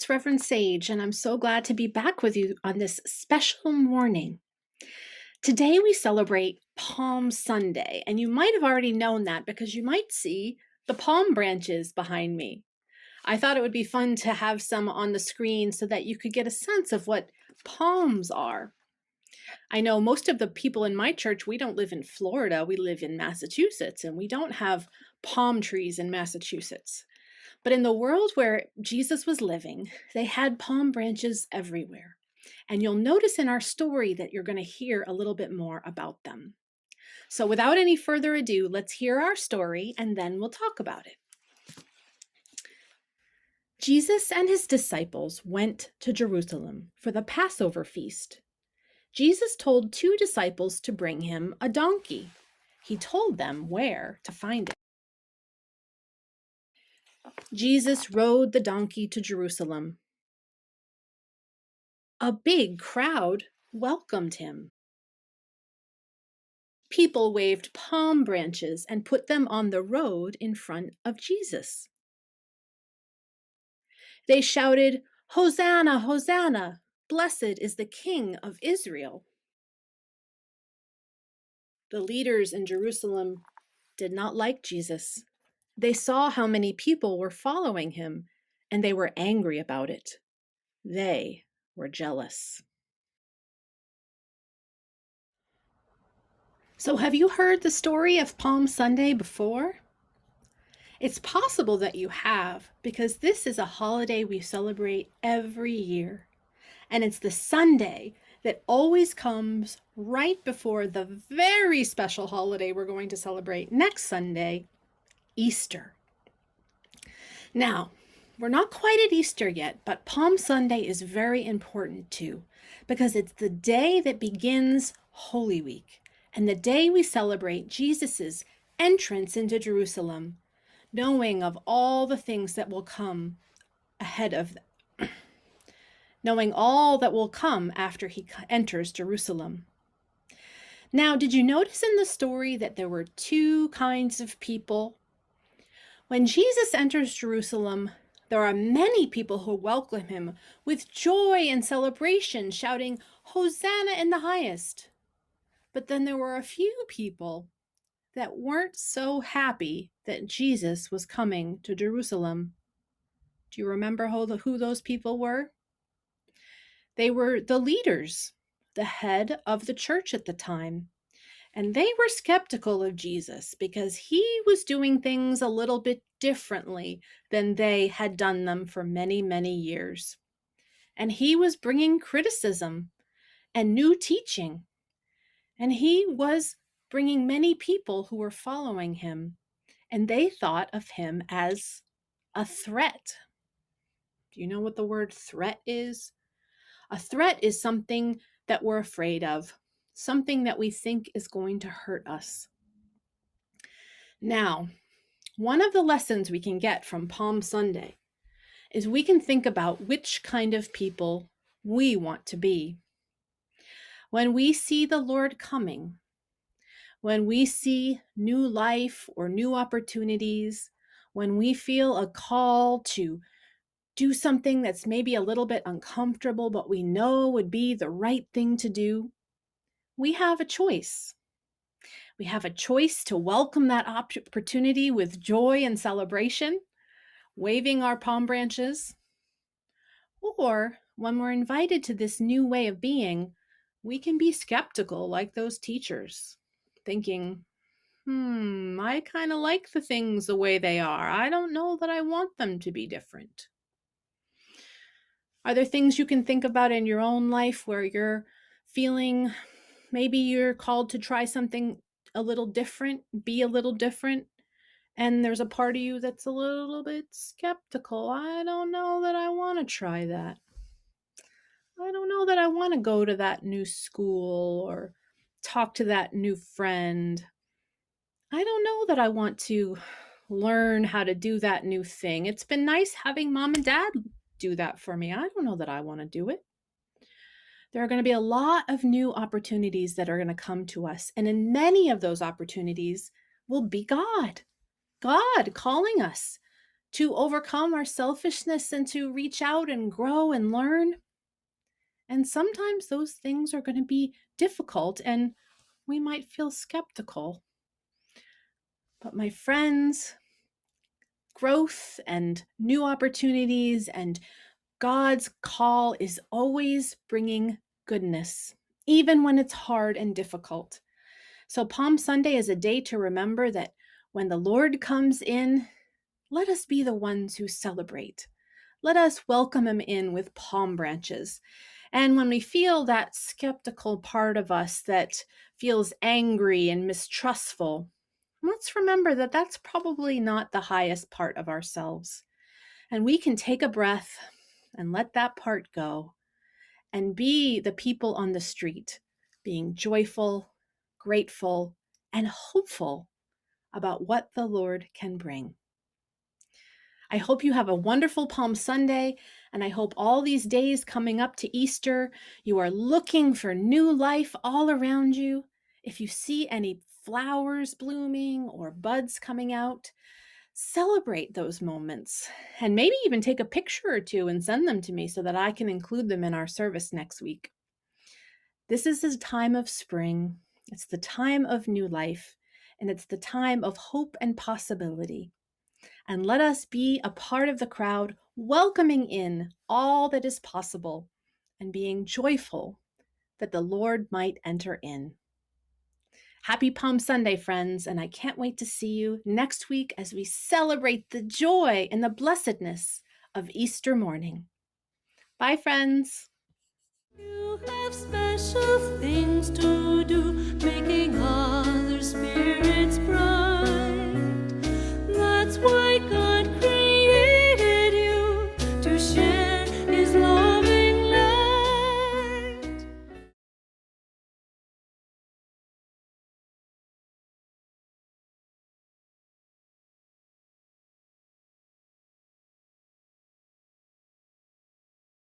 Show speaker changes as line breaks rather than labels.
it's Reverend Sage, and I'm so glad to be back with you on this special morning. Today we celebrate Palm Sunday, and you might have already known that because you might see the palm branches behind me. I thought it would be fun to have some on the screen so that you could get a sense of what palms are. I know most of the people in my church, we don't live in Florida, we live in Massachusetts, and we don't have palm trees in Massachusetts. But in the world where Jesus was living, they had palm branches everywhere. And you'll notice in our story that you're going to hear a little bit more about them. So without any further ado, let's hear our story and then we'll talk about it. Jesus and his disciples went to Jerusalem for the Passover feast. Jesus told two disciples to bring him a donkey. He told them where to find it. Jesus rode the donkey to Jerusalem. A big crowd welcomed him. People waved palm branches and put them on the road in front of Jesus. They shouted, "Hosanna, Hosanna! Blessed is the King of Israel." The leaders in Jerusalem did not like Jesus. They saw how many people were following him, and they were angry about it. They were jealous. So have you heard the story of Palm Sunday before? It's possible that you have, because this is a holiday we celebrate every year. And it's the Sunday that always comes right before the very special holiday we're going to celebrate next Sunday, Easter. Now, we're not quite at Easter yet, but Palm Sunday is very important too, because it's the day that begins Holy Week and the day we celebrate Jesus's entrance into Jerusalem, knowing of all the things that will come ahead of them, knowing all that will come after he enters Jerusalem. Now, did you notice in the story that there were two kinds of people? When Jesus enters Jerusalem, there are many people who welcome him with joy and celebration, shouting, "Hosanna in the highest." But then there were a few people that weren't so happy that Jesus was coming to Jerusalem. Do you remember who those people were? They were the leaders, the head of the church at the time. And they were skeptical of Jesus because he was doing things a little bit differently than they had done them for many, many years. And he was bringing criticism and new teaching. And he was bringing many people who were following him. And they thought of him as a threat. Do you know what the word threat is? A threat is something that we're afraid of, something that we think is going to hurt us. Now, one of the lessons we can get from Palm Sunday is we can think about which kind of people we want to be. When we see the Lord coming, when we see new life or new opportunities, when we feel a call to do something that's maybe a little bit uncomfortable, but we know would be the right thing to do, we have a choice. We have a choice to welcome that opportunity with joy and celebration, waving our palm branches. Or when we're invited to this new way of being, we can be skeptical like those teachers, thinking, I kind of like the things the way they are. I don't know that I want them to be different. Are there things you can think about in your own life where you're feeling maybe you're called to try something a little different, be a little different, and there's a part of you that's a little bit skeptical? I don't know that I want to try that. I don't know that I want to go to that new school or talk to that new friend. I don't know that I want to learn how to do that new thing. It's been nice having mom and dad do that for me. I don't know that I want to do it. There are going to be a lot of new opportunities that are going to come to us. And in many of those opportunities will be God calling us to overcome our selfishness and to reach out and grow and learn. And sometimes those things are going to be difficult and we might feel skeptical. But my friends, growth and new opportunities and God's call is always bringing goodness, even when it's hard and difficult. So, Palm Sunday is a day to remember that when the Lord comes in, let us be the ones who celebrate. Let us welcome him in with palm branches. And when we feel that skeptical part of us that feels angry and mistrustful, let's remember that that's probably not the highest part of ourselves. And we can take a breath and let that part go and be the people on the street, being joyful, grateful, and hopeful about what the Lord can bring. I hope you have a wonderful Palm Sunday, and I hope all these days coming up to Easter, you are looking for new life all around you. If you see any flowers blooming or buds coming out, celebrate those moments and maybe even take a picture or two and send them to me so that I can include them in our service next week. This is the time of spring. It's the time of new life, and it's the time of hope and possibility. And let us be a part of the crowd, welcoming in all that is possible and being joyful that the Lord might enter in. Happy Palm Sunday, friends, and I can't wait to see you next week as we celebrate the joy and the blessedness of Easter morning. Bye, friends.
You have special things to do, making other spirits bright.